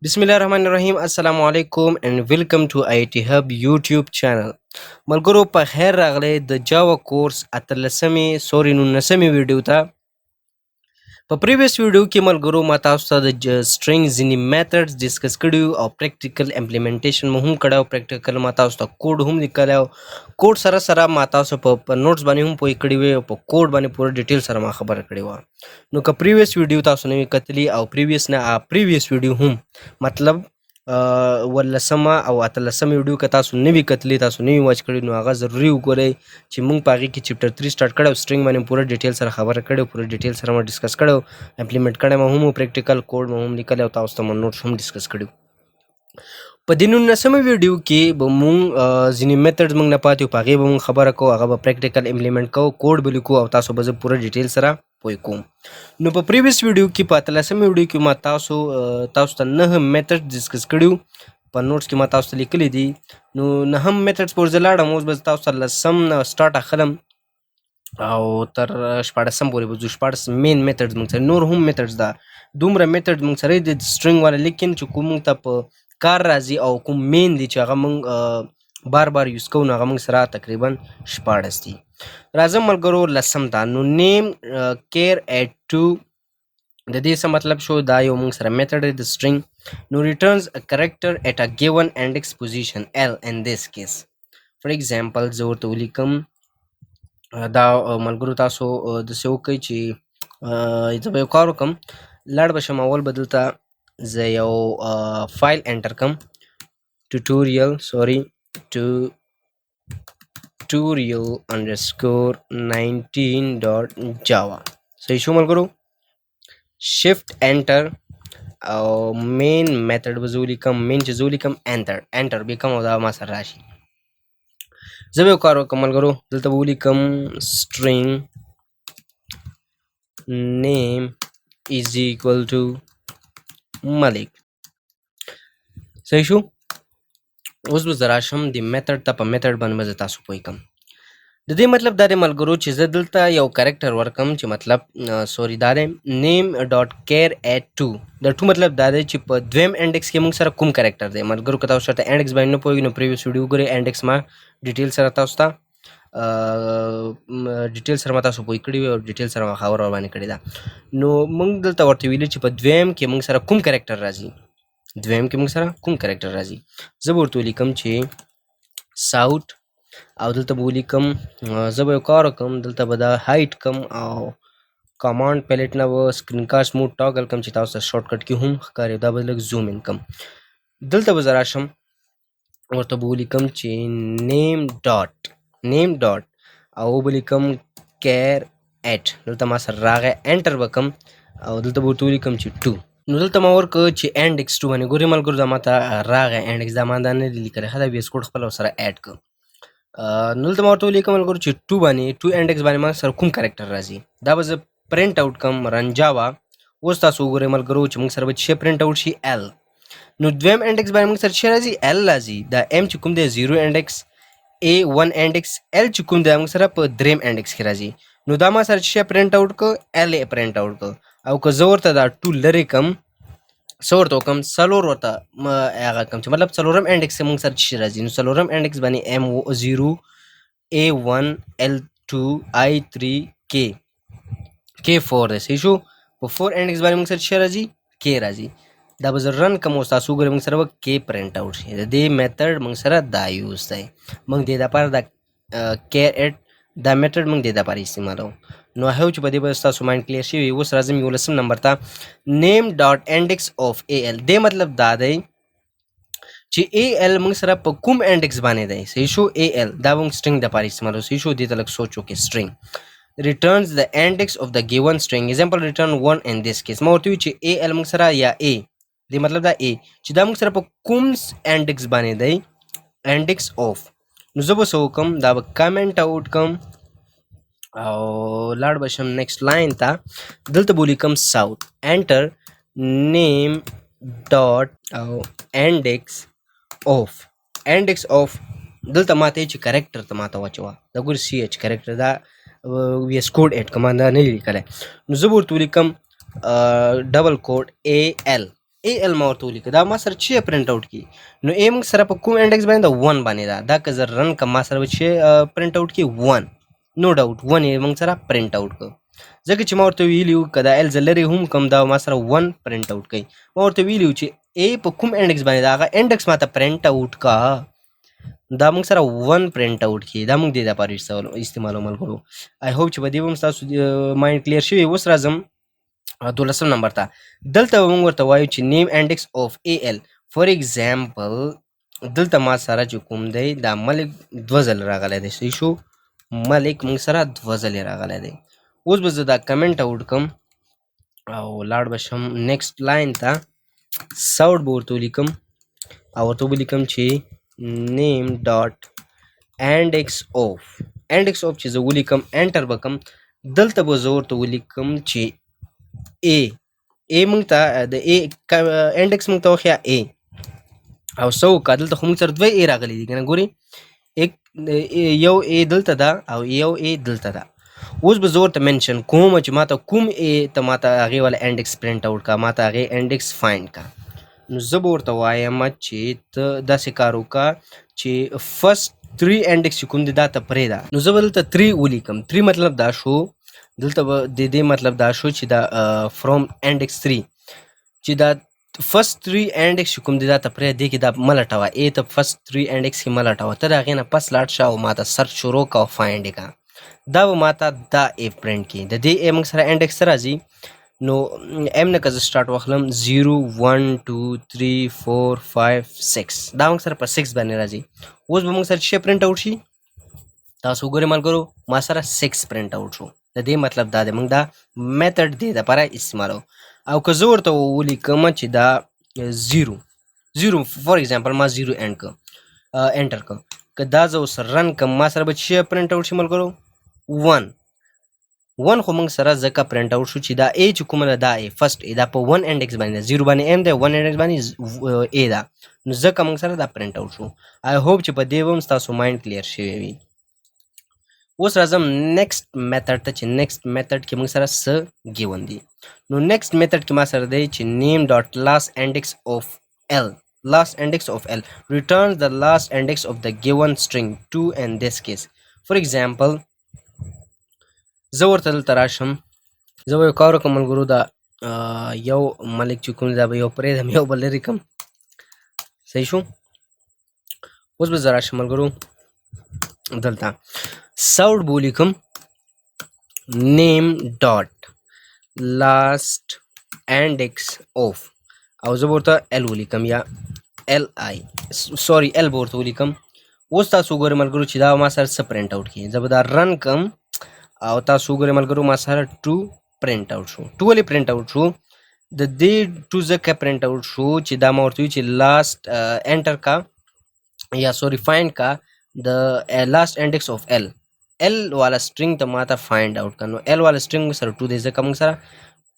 बिस्मिल्लाहिर्रहमानिर्रहीम अस्सलाम वालेकुम and welcome to IT hub YouTube channel मलगुरो په خیر راغلی د جاوا کورس اتلسمې سوري 19مې ویډیو ته په پریویس ویډیو کې ملګرو ما تاسو ته د سټرینګ ځینې میتھډز ډیسکس کړي او پریکټیکل امپلیمنټیشن مو هم کړی او پریکټیکل ما تاسو ته کوډ هم لیکلی او کوډ سره ما تاسو په نوټس باندې هم پوه کړي وي او په کوډ باندې پوره ډیټیل سره ما خبره کړې وه نو که پریویس ویډیو تاسو نه وي کتلي او پریویس ویډیو هم مطلب ولسمه او اتلسمه ویډیو که تاسو نه وي کتلي تاسو نه وي واچ کړي نو هغه ضروري وګورئ چې موږ په هغې کې چپټر 3 سټارټ کړی او سټرینګ باندې پوره ډیټیل سره خبره کړې او پوره ډیټیل سره ما ډسکس کړی او امپلیمنټ کړی مو هم پریکټیکل کوډ مو هم لیکلی او تاسو ته مو نوټس هم ډسکس کړي په دې 19مې ویډیو کې به مونږ ځینې میتھډز مونږ نه پاتې په هغې به مونږ خبره کوو هغه به پریکټیکل امپلیمنټ کوو کوډ به لیکو او تاسو به زه پوره ډیټیل سره پوه کوم نو په پریویس ویډیو کې په اتلسمې ویډیو کې ما تاسو ته 9 میتھډ ډسکس کړي په نوټس کې ما تاسو ته لیکلي دي نو 9 میتھډز پورې زه لاړم اوس به تاسو ته لسم نه سټارټ اخلم او تر 14 پورې به ځو 14 مین میتھډز موږ سره نور هم میتھډز ده دومره میتھډز موږ سره د سټرینګ والا لیکن چې کوم موږ ته په کار راځي او کوم مین دي چې هغه موږ بار یوز کوو نو هغه موږ سره تقریبا 14 دي راځم ملګرو لسم ته نو نیم کیر ایټ ټو د دې څه مطلب شو دا یو موږ سره میتھډ دی د سټرینګ نو ریټرنز ا کریکټر ایٹ ا ګیون انډیکس پوزیشن ال ان دیس کیس فار ایگزامپل زه ورته ولیکم دا ملګرو تاسو داسې وکئ چې زه به یو کار وکړم لاړ به شم اول به دلته زه یو فایل انټر کړم tutorial underscore 19.java صحیح شو ملګرو شفت انټر او مین میتھډ به زه ولیکم مین چې زه ولیکم انټر به کوم او دا ما سره راشي زه به یو کار وکړم ملګرو دلته به ولیکم string name is equal to ملک صحیح شو اوس به زه راشم د میتھډ ته په میتھډ باندې به زه تاسو پوه کړم د دې مطلب دا دی ملګرو چې زه دلته یو کرکټر ورکم چې مطلب سوري دا دی نیم ډاټ کیر ایټ ټو د ټو مطلب دا دی چې په دویم انډیکس کې موږ سره کوم کرکټر دی ملګرو که تاسو چېرته انډیکس باندې نه پوهېږئ نو پریویس ویډیو وګورئ انډیکس ما ډیټیل سره تاسو ته ډیټیل سره ما تاسو پوه کړي وي او ډیټیل سره ما خبره ورباندې کړې ده نو موږ دلته ورته ویلي چې په دویم کې موږ سره کوم کرکټر راځي زه به ورته ولیکم چې ساوټ او دلته به ولیکم زه به یو کار وکړم دلته به دا هایټ کم او کمانډ پیلټ نه به سکرین کاسټ موډ ټاګل کم چې تاسو ته شارټ کټ کې هم ښکاري دا به لږ زوم ان کم دلته به زه راشم ورته به ولیکم چې نیم ډاټ او به لیکم کیر ایټ دلته ما سره راغی انټر به کم او دلته به ورته ولیکم چې 2 نو دلته ما ورکړه چې انډیکس 2 باندې ګورئ ملګرو دا ماته راغی انډیکس دا ما دا نه دی لیکلی ښه دا ویس کوډ خپله ورسره اډ کړه نو دلته ما ورته ولیکم ملګرو چې 2 انډیکس باندې ما سره کوم کرکټر راځي دا به زه پرنټ آوټ کړم رن جاوا اوس تاسو وګورئ ملګرو چې موږ سره به څه پرنټ آوټ شي ال نو دویم انډیکس باندې موږ سره څه راځي ال راځي دا ام چې کوم دی 0 انډیکس A 1 انډیکس ال چې کوم دی موږ سره په دریم انډیکس کې راځي نو دا ما سره څه پرنټ آوټ کړ ال پرنټ آوټ کړ او که زه ورته دا 2 لرې کم څه ورته وکړم څلور ورته هغه کړم چې مطلب څلورم انډیکس کې موږ سره څه راځي نو څلورم انډیکس باندې M0 A1 L2 I3 K4 دی صحیح شو په 4 انډیکس باندې موږ سره څه راځي K راځي دا به زه رن کوم اوس تاسو وګورئ موږ سره به K پرنټ آوټ شي د دې میتھډ موږ سره دا یوز دی موږ دې دپاره دا کیر ایټ دا میتھډ موږ دې دپاره استعمالوو نو I hope چې په دې به ستاسو مایند کلیر شوي اوس راځم 11 نمبر ته نیم ډاټ انډیکس اف AL دې مطلب دا دی چې AL موږ سره په کوم انډیکس باندې دی صحیح شو AL دا موږ سټرینګ دپاره استعمالوو صحیح شو دې ته لږ سوچ وکړئ سټرینګ returns the index of the given string example return 1 in this case ما ورته وی چې AL موږ سره یا A دې مطلب دا A چې دا موږ سره په کوم انډیکس باندې دی انډیکس اف نو زه به څه وکړم دا به کمنټ آوټ کړم او لاړ به شم نیکسټ لاین ته دلته به ولیکم ساوت انټر نیم ډاټ او انډیکس اف دلته ماته چې کرکټر ته ماته واچوه دا ګور CH کرکټر دا ویس کوډ اډ کما دا نه لیکلی نو زه به ورته ولیکم ډبل کوډ AL ای ال ما ورته ولیکه دا ما سره چې پرنټ اوټ کی نو ای موږ سره په کوم انډکس باندې دا 1 باندې دا که زه رن کم ما سره چې پرنټ اوټ کی 1 نو ډاوټ 1 یې موږ سره پرنټ اوټ کړ ځکه چې ما ورته ویلیو که دا ال زه لرې هم کم دا ما سره 1 پرنټ اوټ کوي ما ورته ویلیو چې ای په کوم انډکس باندې دا هغه انډکس ماته پرنټ اوټ کا دا موږ سره 1 پرنټ اوټ کی دا موږ دې لپاره استعمالو ملګرو آی هوپ چې په دې هم تاسو مایند کلیر شوی اوس راځم 12 نمبر ته دلته موږ ورته وایو چې نیم انډکس اف ای ال فور ایگزامپل دلته ما سره چې کوم دی دا ملک 2 ځل راغلی دی صحیح شو ملک موږ سره 2 ځل راغلی دی اوس به زه دا کمنټ اوټ کم او لاړ به شم نیکسټ لاین ته ساوټ به ورته ولیکم او ورته ولیکم چې name dot index of چې زه ولیکم انټر وکم دلته به زه ورته ولیکم چې a موږ ته د a انډکس موږ ته وخیا a او سو کا دلته خو موږ سره دوه a راغلي دي کنه ګوري یو a دلته ده او یو a دلته ده اوس به زه ورته منشن کوم چې ماته کوم a ته ماته هغې والا انډکس پرنټ اوټ کا ماته هغې انډکس فایند کا نو زه به ورته وایم چې ته داسې کار وکړه چې فرست 3 انډکس چې کوم دی دا ته پرېږده نو زه به دلته 3 ولیکم 3 مطلب دا شو دلته به د دې مطلب دا شو چې دا فروم انډکس 3 چې دا فرست 3 انډکس چې کوم دی دا ته پرېږده دې کې دا مه لټوه ای ته فرست 3 انډکس کې مه لټوه ته د هغې نه پس لاړ شه او ماته سرچ شروع کړه او فایند یې کړه دا به ماته دا ای پرنټ کړي د دې ای موږ سره انډکس څه راځي نو ام نه که زه سټارټ واخلم 0 1 2 3 4 5 6 دا موږ سره په 6 باندې راځي اوس به موږ سره چې پرنټ اوټ شي تاسو وګورئ ملګرو ما سره 6 پرنټ اوټ شو د دې مطلب دا دی موږ دا میتھډ دې دپاره استعمالو او که زه ورته ولیکم چې دا 0 فور ایگزامپل ما 0 انټر کړ که دا زه اوس رن کړم ما سره به چې پرنټ اوټ شي ملګرو 1 خو موږ سره ځکه پرنټ اوټ شو چې دا ای چې کومه ده دا ای فرست ای دا په 1 انډکس باندې 0 باندې ام دی 1 انډکس باندې ای ده نو ځکه موږ سره دا پرنټ اوټ شو آی هوپ چې په دې هم ستاسو مایند کلیر شوی وي اوس راځم نیکسټ میتھډ ته چې نیکسټ میتھډ کې موږ سره څه ګیون دي نو نیکسټ میتھډ کې ما سره دی چې نیم ډاټ لاست انډکس اف ال last index of L returns the last index of the given string 2 in this case for example زه ورته دلته راشم زه به یو کار وکړم ملګرو دا یو ملک چې کوم دا به یو پرېږدم یو به لرې کړم صحیح شو اوس به زه راشم ملګرو دلته ساوټ به ولیکم نیم ډاټ لاست انډکس اوف او زه به ورته ال ولیکم یا ال آی سوري ال به ورته ولیکم اوس تاسو وګورئ ملګرو چې دا ما سره څه پرنټ اوټ کړي زه به دا رن کړم او تاسو وګورئ ملګرو ما سره 2 پرنټ اوټ شو 2 ولې پرنټ اوټ شو د دې 2 ځکه پرنټ اوټ شو چې دا ما ورته وي چې لاست انټر کا یا سوري فایند کا د لاست انډکس اف ال والا سټرینګ ته ماته فایند اوټ کا نو ال والا سټرینګ سره 2 دی ځکه موږ سره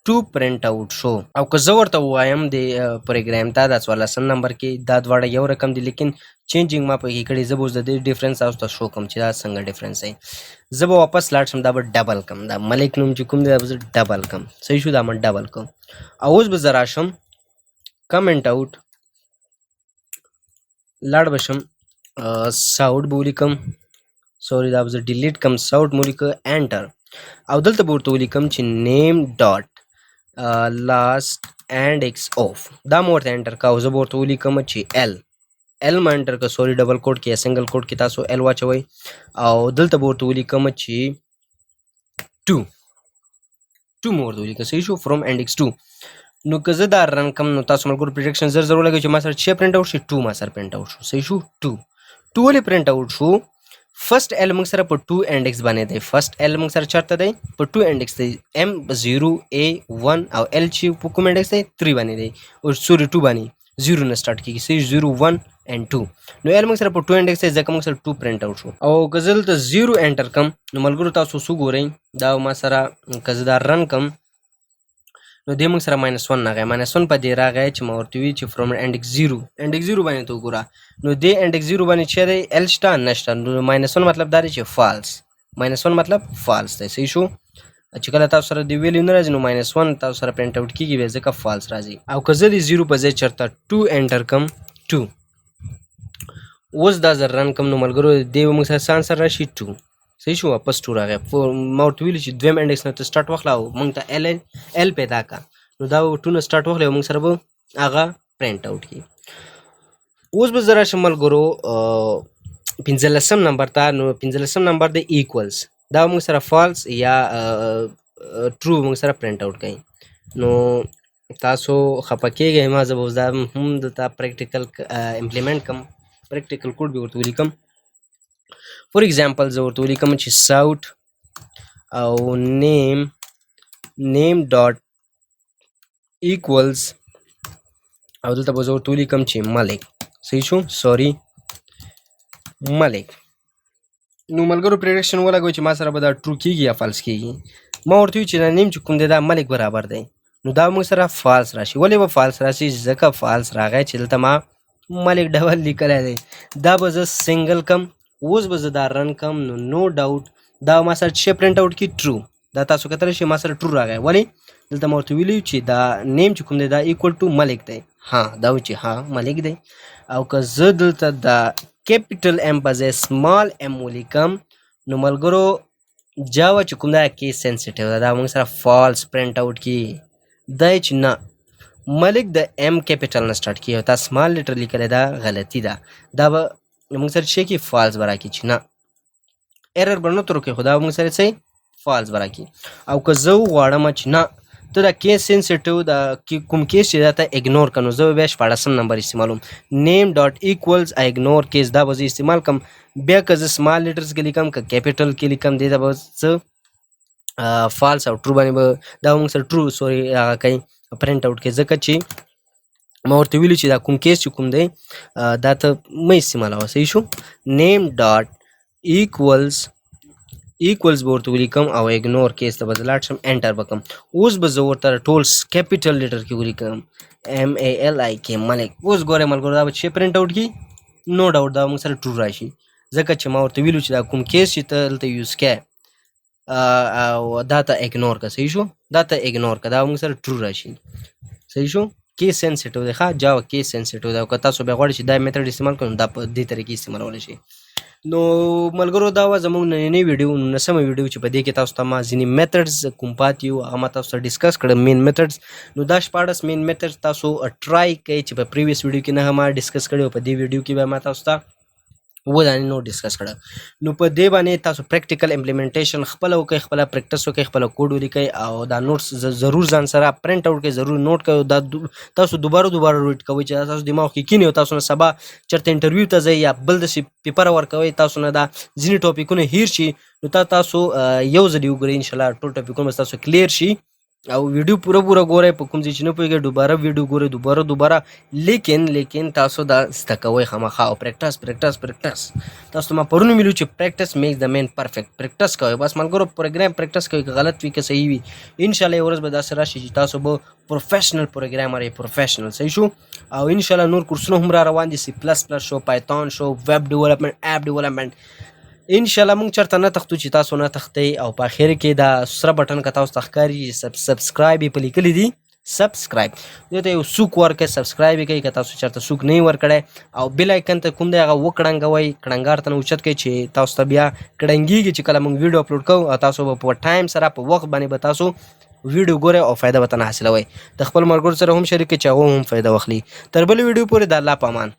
2 پرنټ اوټ شو او که زه ورته ووایم د پروګرام ته دا 14 نمبر کې دا دواړه یو رقم دي لیکن چینجینګ ما پکې کړی زه به اوس د دې ډیفرنس تاسو ته شو کوم چې دا څنګه ډیفرنس دی زه به واپس لاړ شم دا به ډبل کم دا ملک نوم چې کوم دی دا به زه ډبل کم صحیح شو دا به ډبل کم او اوس به زه راشم کمنټ اوټ لاړ به شم ساوټ به ولیکم سوري دا به زه ډیلیټ کم ساوټ مو ولیکه انټر او دلته به ورته ولیکم چې نیم ډاټ لاست انډکس اوف دا مو ورته انټر کا او زه به ورته ولیکم چې ال ما انټر کا سوري ډبل کوډ کې یا سنگل کوډ کې تاسو ال واچوئ او دلته به ورته ولیکم چې 2 مو ورته ولیکم صحیح شو فروم انډکس 2 نو که زه دا رن کم نو تاسو ملګرو پریډکشن زر ولګوئ چې ما سره چې پرنټ اوټ شي 2 ما سره پرنټ اوټ شو صحیح شو 2 ولې پرنټ اوټ شو فرست ال موږ سره په 2 انډکس باندې دی فرست ال موږ سره چرته دی په 2 انډکس دی ام 0 a 1 او ال چې په کوم انډکس دی 3 باندې دی او سوري 2 باندې 0 نه سٹارټ کیږي صحیح 0 1 and 2 نو ال موږ سره په 2 انډکس دی ځکه موږ سره 2 پرنټ اوټ شو او غزل ته 0 انټر کم نو ملګرو تاسو سو ګورئ دا ما سره کزدا رن کم نو دې موږ سره -1 راغی -1 په دې راغی چې ما ورته وی چې فروم انډکس 0 باندې ته وګوره نو دې انډکس 0 باندې چې دی ال شته نشته نو -1 مطلب دا دی چې فالس -1 مطلب فالس دی صحیح شو چې کله تاسو سره د ویلیو نه راځي نو -1 تاسو سره پرنټ آوټ کیږي بیا ځکه فالس راځي. او که زه د 0 په ځای چرته 2 انټر کم 2 اوس دا زه رن کم نو ملګرو دی موږ سره آنسر راشي 2. صحیح شو واپس 2 راغی. ما ورته ویلي چې دویم انډکس نه ته سټارټ واخله او موږ ته ال پیدا کا نو دا 2 نه سټارټ واخله او موږ سره به هغه پرنټ آوټ کی. اوس به زه راشم ملګرو 15 نمبر ته. نو 15 نمبر د ایکولز دا موږ سره فالس یا ټرو موږ سره پرنټ آوټ کړي. نو تاسو خفه کېږئ ما زه به اوس دا هم دلته پریکټیکل امپلیمنټ کم پریکټیکل کوډ به ورته ولیکم. فور ایگزامپل زه ورته ولیکم چې ساوټ او نیم ډاټ ایکولز او دلته به زه ورته ولیکم چې ملک. صحیح شو سوري ملک. نو ملګرو پریډکشن ولګوي چې ما سره به دا ټرو کېږي یا فالس کېږي. ما ورته ویل چې دا نیم چې کوم دی دا ملک برابر دی نو دا موږ سره فالس راشي. ولې به فالس راشي؟ ځکه فالس راغی چې دلته ما ملک ډبل لیکلی دی. دا به زه سنګل کم. اوس به زه دا رن کم نو نو ډاوټ دا ما سره چې پرنټ آوټ کړي ټرو. دا تاسو کتلی شئ ما سره ټرو راغی. ولې دلته ما ورته ویلي چې دا نیم چې کوم دی دا ایکول ټو ملک دی. ها دا و چې ها ملک دی. او که زه دلته دا کیپیټل ام په ځای سمال ام ولیکم نو ملګرو جاوا چې کوم دا کیس سینسیټیو ده دا موږ سره فالس پرنټ آوټ کی. دی چې نه ملک د ام کیپیټل نه سټارټ کی او تا سمال لیټر لیکلی دا غلطي ده. دا به موږ سره چې کی فالس به راکړي چې نه ایرر به نه تر وکړي خو دا موږ سره څه فالس به راکړي. او که زه وغواړم چې نه ته دا کیس سینسیټیو دا کوم کیس چې دا ته اګنور کړه نو زه به بیا 14 نمبر استعمالوم. نیم ډاټ ایکولز اګنور کیس دا به زه استعمال کم. بیا که زه سمال لیټرز کې لیکم که کیپیټل کې لیکم دې ته به څه فالس او ټرو باندې به دا موږ سره ټرو سوري هغه کوي پرنټ آوټ کوي. ځکه چې ما ورته ویلي چې دا کوم کیس چې کوم دی دا ته مه استعمالوه. صحیح شو. نیم ډاټ ایکولز به ورته ولیکم او اګنور کیس ته به زه لاړ شم انټر به کړم. اوس به زه ورته ټول کیپیټل لیټر کې ولیکم MALIK ملک. اوس ګورئ ملګرو دا به چې پرنټ آوټ کړي نو ډاوټ دا موږ سره ټرو راشي. ځکه چې ما ورته ویلو چې دا کوم کیس چې ته دلته یوز کړې او دا ته اګنور کړه. صحیح شو دا ته اګنور کړه دا موږ سره ټرو راشي. صحیح شو. کیس سینسیټیو دی ښه جاوا کیس سینسیټیو دی. او که تاسو بیا غواړئ چې دا میتھډ استعمال کړئ نو دا په دې طریقې استعمالولی شي. نو ملګرو دا وه زموږ نننۍ ویډیو 19مه ویډیو چې په دې کې تاسو ته ما ځینې میتھډز کوم پاتې وو هغه ما تاسو سره ډسکس کړم مین میتھډز. نو دا 14 مین میتھډز تاسو ټرای کړئ چې په پریویس ویډیو کې نه ما ډسکس کړي او په دې ویډیو کې به ما تاسو ته ودانې نو ډسکس کړه. نو په دې باندې تاسو پریکټیکل امپلیمنټیشن خپله وکړئ خپله پریکټس وکړئ خپله کوډ ولیکئ او دا نوټس ضرور ځان سره پرنټ آوټ کړئ ضرور نوټ کړئ. دا تاسو دوباره ریډ کوئ چې دا تاسو دماغ کې کینی او تاسو نه سبا چېرته انټرویو ته ځئ یا بل داسې پیپر ورکوئ تاسو نه دا ځینې ټاپکونه هیر شي نو تاسو یو ځلې وګورئ انشاءالله ټول ټاپکونه به ستاسو کلیر شي. او ویډیو پوره ګورئ په کوم ځای چې نه پوهېږئ دوباره ویډیو ګورئ دوباره لیکن تاسو دا زده کوئ خامخا او پریکټس تاسو ته ما پرون ویلو چې پریکټس میکس د مین پرفیکټ. پریکټس کوئ بس ملګرو پروګرام پریکټس کوئ که غلط وي که صحیح وي انشاءالله یو ورځ به داسې راشي چې تاسو به پروفیشنل پروګرامر یې پروفیشنل. صحیح شو. او انشاءالله نور کورسونه هم را روان دي C++ شو پایتون شو ویب ډیولپمنټ اپ ډیولپمنټ انشاءالله موږ چېرته نه تښتو چې تاسو نه تښتئ. او په اخر کې دا سره بټن که تاسو ته ښکاري سبسکرایب یې په لیکلي دي سبسکرایب دې ته یو سوک ورکړئ سبسکرایب یې کوئ که تاسو چېرته سوک نه یې ورکړی. او بیل آیکن ته کوم دی هغه وکړنګوئ کړنګار ته نه اوچت کړئ چې تاسو ته بیا کړنګېږي چې کله موږ ویډیو اپلوډ کوو او تاسو به په ټایم سره په وخت باندې به تاسو ویډیو ګورئ او فایده به ترنه حاصلوئ. د خپل ملګرو سره هم شریک کړئ چې هغه هم فایده واخلي. تر بلې ویډیو پورې د الله په امان.